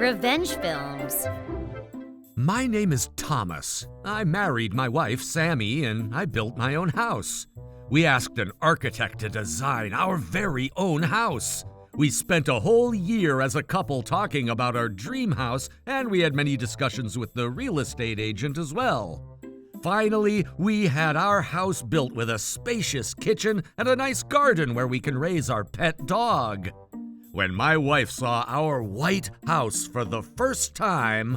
Revenge films. My name is Thomas. I married my wife, Sammy, and I built my own house. We asked an architect to design our very own house. We spent a whole year as a couple talking about our dream house, and we had many discussions with the real estate agent as well. Finally, we had our house built with a spacious kitchen and a nice garden where we can raise our pet dog. When my wife saw our white house for the first time...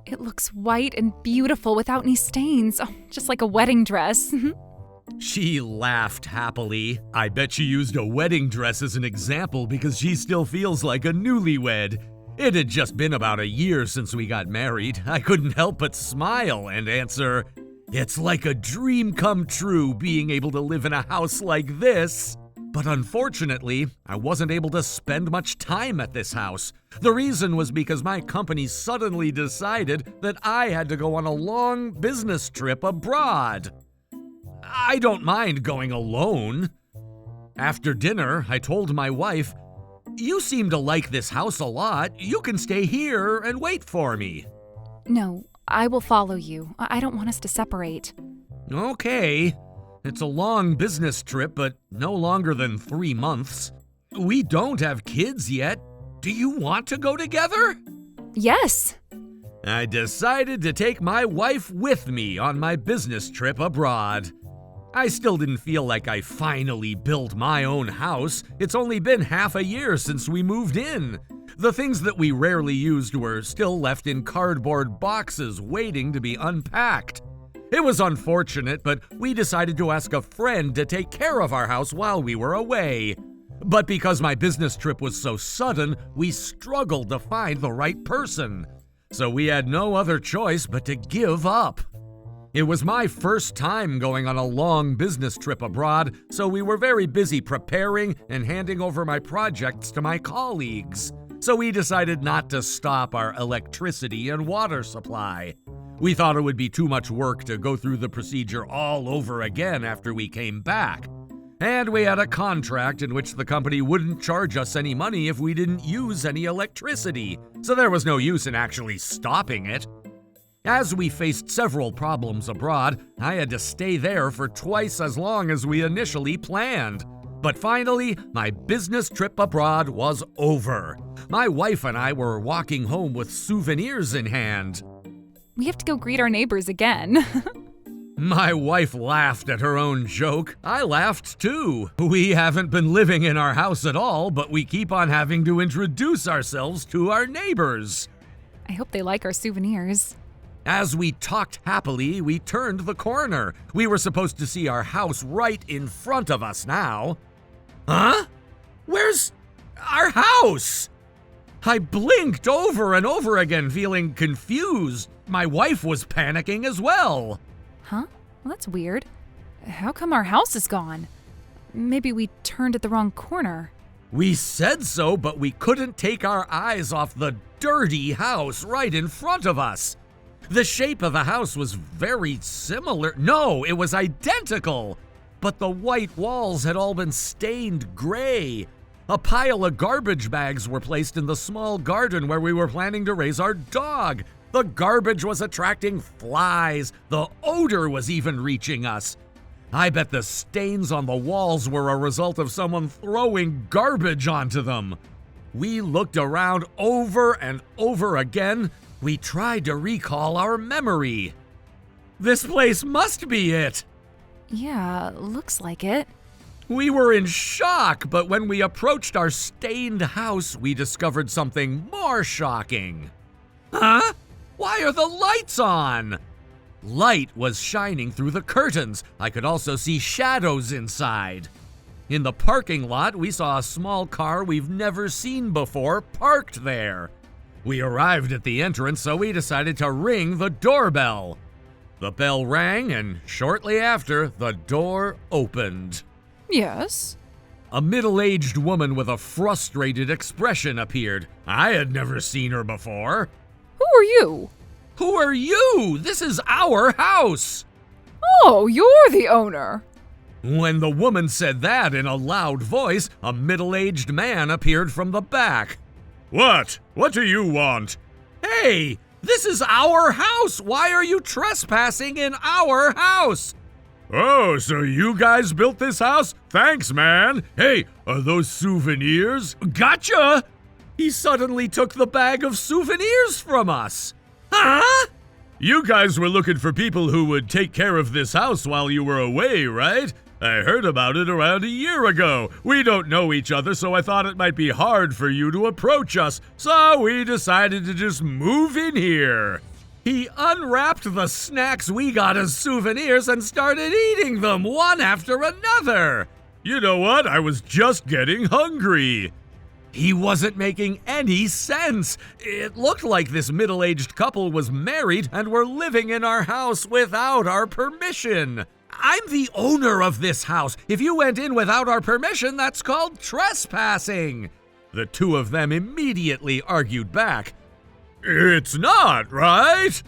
It looks white and beautiful without any stains, just like a wedding dress. She laughed happily. I bet she used a wedding dress as an example because she still feels like a newlywed. It had just been about a year since we got married. I couldn't help but smile and answer, "It's like a dream come true being able to live in a house like this." But unfortunately, I wasn't able to spend much time at this house. The reason was because my company suddenly decided that I had to go on a long business trip abroad. I don't mind going alone. After dinner, I told my wife, "You seem to like this house a lot. You can stay here and wait for me." No, I will follow you. I don't want us to separate. Okay. It's a long business trip, but no longer than 3 months. We don't have kids yet. Do you want to go together? Yes. I decided to take my wife with me on my business trip abroad. I still didn't feel like I finally built my own house. It's only been half a year since we moved in. The things that we rarely used were still left in cardboard boxes waiting to be unpacked. It was unfortunate, but we decided to ask a friend to take care of our house while we were away. But because my business trip was so sudden, we struggled to find the right person. So we had no other choice but to give up. It was my first time going on a long business trip abroad, so we were very busy preparing and handing over my projects to my colleagues. So we decided not to stop our electricity and water supply. We thought it would be too much work to go through the procedure all over again after we came back. And we had a contract in which the company wouldn't charge us any money if we didn't use any electricity, so there was no use in actually stopping it. As we faced several problems abroad, I had to stay there for twice as long as we initially planned. But finally, my business trip abroad was over. My wife and I were walking home with souvenirs in hand. We have to go greet our neighbors again. My wife laughed at her own joke. I laughed too. We haven't been living in our house at all, but we keep on having to introduce ourselves to our neighbors. I hope they like our souvenirs. As we talked happily, we turned the corner. We were supposed to see our house right in front of us now. Huh? Where's our house? I blinked over and over again, feeling confused. My wife was panicking as well. Huh? Well, that's weird. How come our house is gone? Maybe we turned at the wrong corner. We said so, but we couldn't take our eyes off the dirty house right in front of us. The shape of the house was very similar. No, it was identical. But the white walls had all been stained gray. A pile of garbage bags were placed in the small garden where we were planning to raise our dog. The garbage was attracting flies. The odor was even reaching us. I bet the stains on the walls were a result of someone throwing garbage onto them. We looked around over and over again. We tried to recall our memory. This place must be it. Yeah, looks like it. We were in shock, but when we approached our stained house, we discovered something more shocking. Huh? Why are the lights on? Light was shining through the curtains. I could also see shadows inside. In the parking lot, we saw a small car we've never seen before parked there. We arrived at the entrance, so we decided to ring the doorbell. The bell rang, and shortly after, the door opened. Yes? A middle-aged woman with a frustrated expression appeared. I had never seen her before. Who are you? Who are you? This is our house. Oh, you're the owner. When the woman said that in a loud voice, a middle-aged man appeared from the back. What? What do you want? Hey, this is our house! Why are you trespassing in our house? Oh, so you guys built this house? Thanks, man. Hey, are those souvenirs? Gotcha! He suddenly took the bag of souvenirs from us. Huh? You guys were looking for people who would take care of this house while you were away, right? I heard about it around a year ago. We don't know each other, so I thought it might be hard for you to approach us, so we decided to just move in here. He unwrapped the snacks we got as souvenirs and started eating them one after another. You know what? I was just getting hungry. He wasn't making any sense. It looked like this middle-aged couple was married and were living in our house without our permission. I'm the owner of this house. If you went in without our permission, that's called trespassing. The two of them immediately argued back. It's not, right?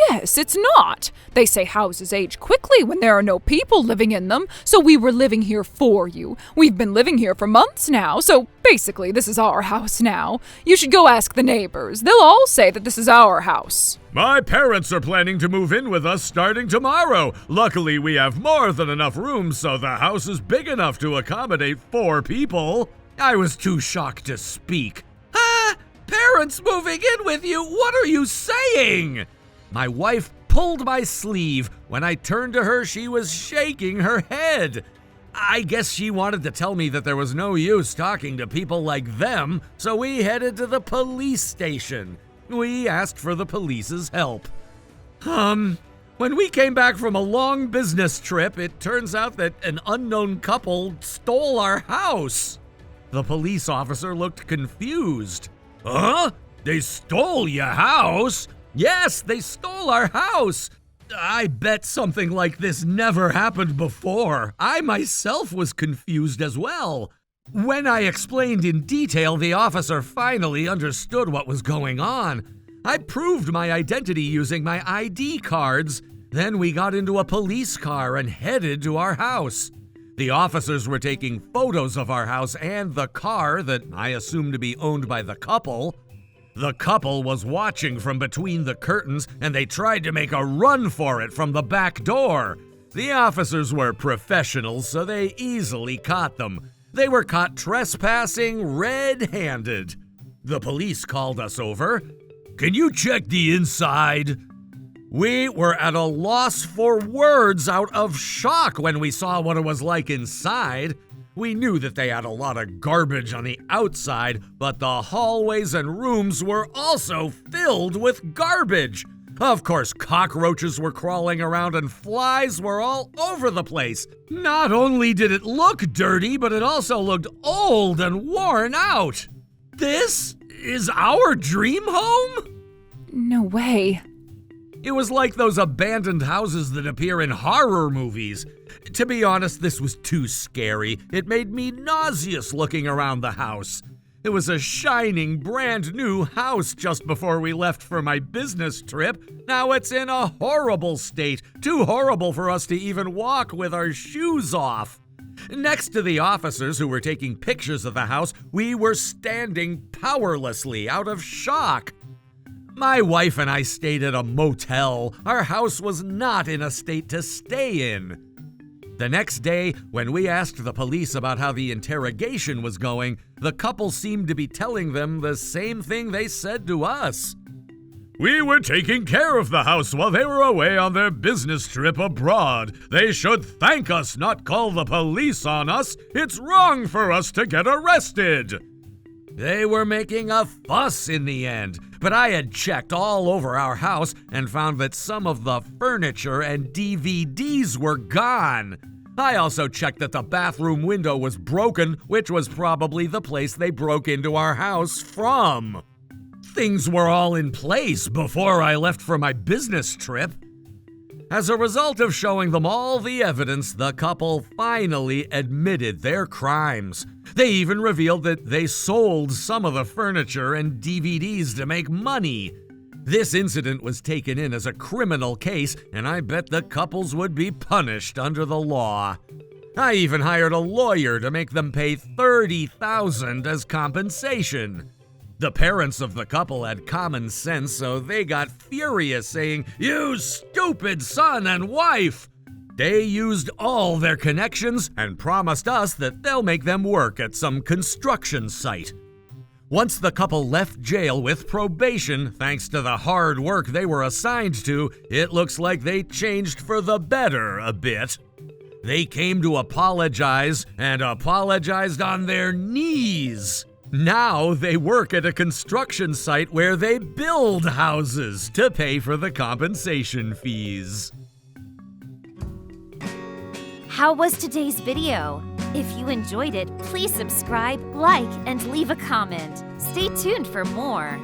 Yes, it's not. They say houses age quickly when there are no people living in them, so we were living here for you. We've been living here for months now, so basically this is our house now. You should go ask the neighbors. They'll all say that this is our house. My parents are planning to move in with us starting tomorrow. Luckily, we have more than enough room, so the house is big enough to accommodate 4 people. I was too shocked to speak. Huh? Parents moving in with you? What are you saying? My wife pulled my sleeve. When I turned to her, she was shaking her head. I guess she wanted to tell me that there was no use talking to people like them, so we headed to the police station. We asked for the police's help. When we came back from a long business trip, it turns out that an unknown couple stole our house. The police officer looked confused. Huh? They stole your house? Yes, they stole our house. I bet something like this never happened before. I myself was confused as well. When I explained in detail, the officer finally understood what was going on. I proved my identity using my ID cards. Then we got into a police car and headed to our house. The officers were taking photos of our house and the car that I assumed to be owned by the couple. The couple was watching from between the curtains, and they tried to make a run for it from the back door. The officers were professionals, so they easily caught them. They were caught trespassing red-handed. The police called us over. Can you check the inside? We were at a loss for words out of shock when we saw what it was like inside. We knew that they had a lot of garbage on the outside, but the hallways and rooms were also filled with garbage. Of course, cockroaches were crawling around and flies were all over the place. Not only did it look dirty, but it also looked old and worn out. This is our dream home? No way. It was like those abandoned houses that appear in horror movies. To be honest, this was too scary. It made me nauseous looking around the house. It was a shining, brand new house just before we left for my business trip. Now it's in a horrible state, too horrible for us to even walk with our shoes off. Next to the officers who were taking pictures of the house, we were standing powerlessly out of shock. My wife and I stayed at a motel. Our house was not in a state to stay in. The next day, when we asked the police about how the interrogation was going, the couple seemed to be telling them the same thing they said to us. We were taking care of the house while they were away on their business trip abroad. They should thank us, not call the police on us. It's wrong for us to get arrested. They were making a fuss in the end, but I had checked all over our house and found that some of the furniture and DVDs were gone. I also checked that the bathroom window was broken, which was probably the place they broke into our house from. Things were all in place before I left for my business trip. As a result of showing them all the evidence, the couple finally admitted their crimes. They even revealed that they sold some of the furniture and DVDs to make money. This incident was taken in as a criminal case, and I bet the couples would be punished under the law. I even hired a lawyer to make them pay $30,000 as compensation. The parents of the couple had common sense, so they got furious, saying, "You stupid son and wife!" They used all their connections and promised us that they'll make them work at some construction site. Once the couple left jail with probation, thanks to the hard work they were assigned to, it looks like they changed for the better a bit. They came to apologize and apologized on their knees. Now they work at a construction site where they build houses to pay for the compensation fees. How was today's video? If you enjoyed it, please subscribe, like, and leave a comment. Stay tuned for more.